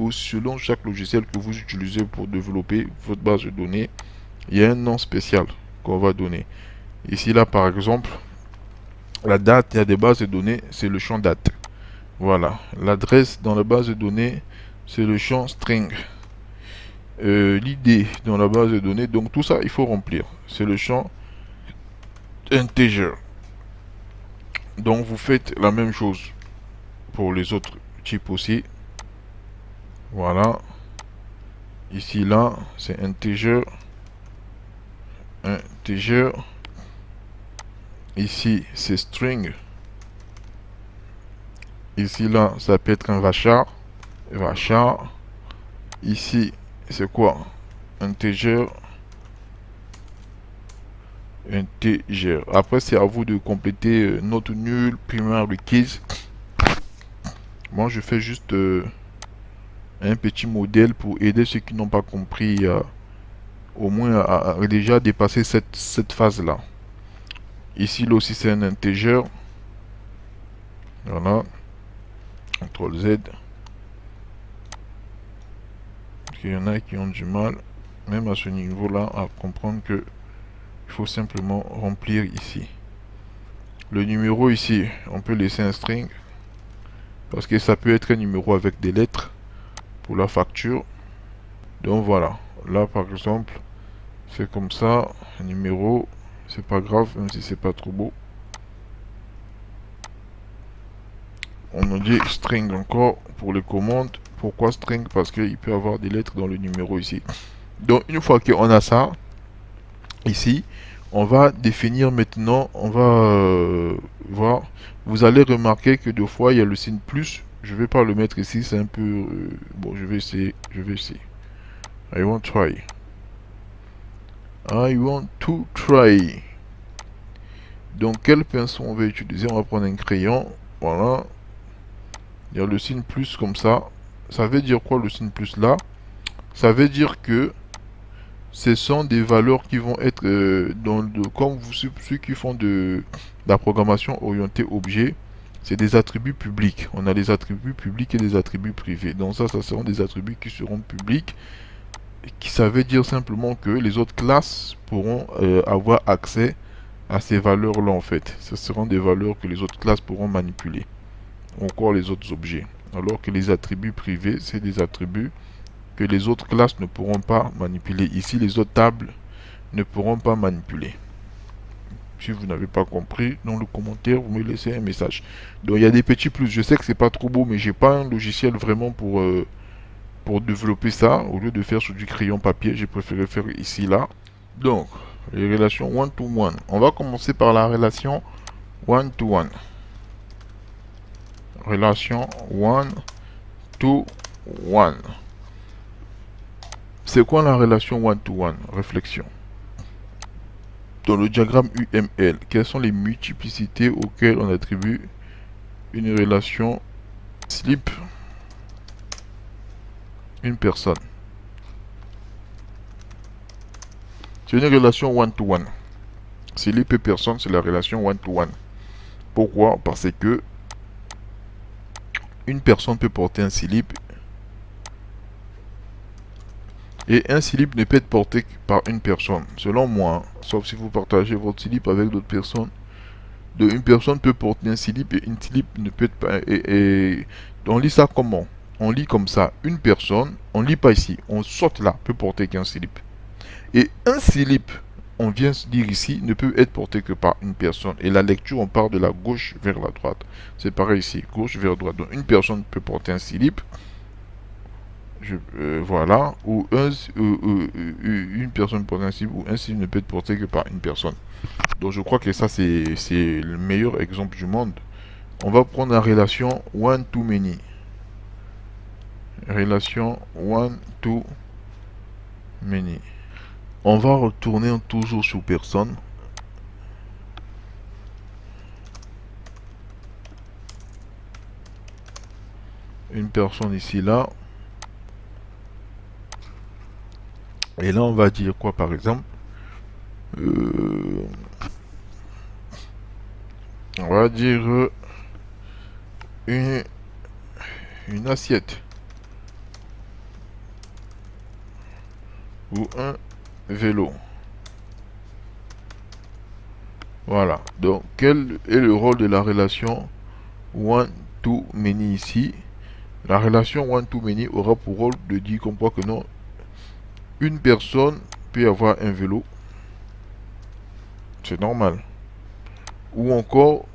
numéro selon chaque logiciel que vous utilisez pour développer votre base de données. Il y a un nom spécial qu'on va donner. Ici, là, par exemple, la date, il y a des bases de données, c'est le champ date. Voilà. L'adresse dans la base de données, c'est le champ string. L'id dans la base de données, donc tout ça, il faut remplir. C'est le champ integer. Donc, vous faites la même chose pour les autres types aussi. Voilà. Ici, là, c'est integer. Integer. Ici, c'est string. Ici, là, ça peut être un varchar. Varchar. Ici, c'est quoi? Integer. Integer. Après, c'est à vous de compléter note nulle, primary keys. Moi, je fais juste un petit modèle pour aider ceux qui n'ont pas compris au moins à déjà dépasser cette phase-là. Ici, là aussi, c'est un integer. Voilà. CTRL Z. Il y en a qui ont du mal, même à ce niveau-là, à comprendre que il faut simplement remplir ici. Le numéro ici, on peut laisser un string. Parce que ça peut être un numéro avec des lettres pour la facture. Donc voilà. Là, par exemple, c'est comme ça. Un numéro, c'est pas grave, même si c'est pas trop beau. On nous dit string encore pour les commandes. Pourquoi string? Parce qu'il peut y avoir des lettres dans le numéro ici. Donc une fois qu'on a ça, ici, on va définir maintenant, on va voir. Vous allez remarquer que deux fois, il y a le signe plus. Je vais pas le mettre ici, c'est un peu... bon, je vais essayer. I want try. I want to try. Donc, quel pinceau on va utiliser? On va prendre un crayon. Voilà. Il y a le signe plus comme ça. Ça veut dire quoi le signe plus là? Ça veut dire que ce sont des valeurs qui vont être comme ceux qui font de la programmation orientée objet. C'est des attributs publics. On a des attributs publics et des attributs privés. Donc ça seront des attributs qui seront publics. Ça veut dire simplement que les autres classes pourront avoir accès à ces valeurs-là en fait. Ce seront des valeurs que les autres classes pourront manipuler. Encore les autres objets. Alors que les attributs privés, c'est des attributs que les autres classes ne pourront pas manipuler. Ici, les autres tables ne pourront pas manipuler. Si vous n'avez pas compris, dans le commentaire, vous me laissez un message. Donc il y a des petits plus. Je sais que c'est pas trop beau, mais j'ai pas un logiciel vraiment pour développer ça. Au lieu de faire sur du crayon papier, j'ai préféré faire ici là. Donc les relations one to one. On va commencer par la relation one to one. Relation one to one. C'est quoi la relation one to one? Réflexion. Dans le diagramme UML, quelles sont les multiplicités auxquelles on attribue une relation slip une personne? C'est une relation one-to-one. Slip et personne, c'est la relation one-to-one. Pourquoi? Parce que une personne peut porter un slip et un slip ne peut être porté par une personne. Selon moi, sauf si vous partagez votre slip avec d'autres personnes. Une personne peut porter un slip et une slip ne peut être pas. On lit ça comment? On lit comme ça. Une personne, on lit pas ici. On saute là, peut porter qu'un slip. Et un slip, on vient se dire ici, ne peut être porté que par une personne. Et la lecture, on part de la gauche vers la droite. C'est pareil ici, gauche vers droite. Donc une personne peut porter un slip. Voilà. Ou une personne porte un slip, ou un slip ne peut être porté que par une personne. Donc je crois que ça c'est le meilleur exemple du monde. On va prendre la relation one to many. Relation one to many. On va retourner toujours sur personne. Une personne ici là. Et là on va dire quoi par exemple? On va dire une assiette. ou un vélo. Voilà. Donc, quel est le rôle de la relation one to many ici? La relation one to many aura pour rôle de dire comme quoi que non, une personne peut avoir un vélo, c'est normal. Ou encore,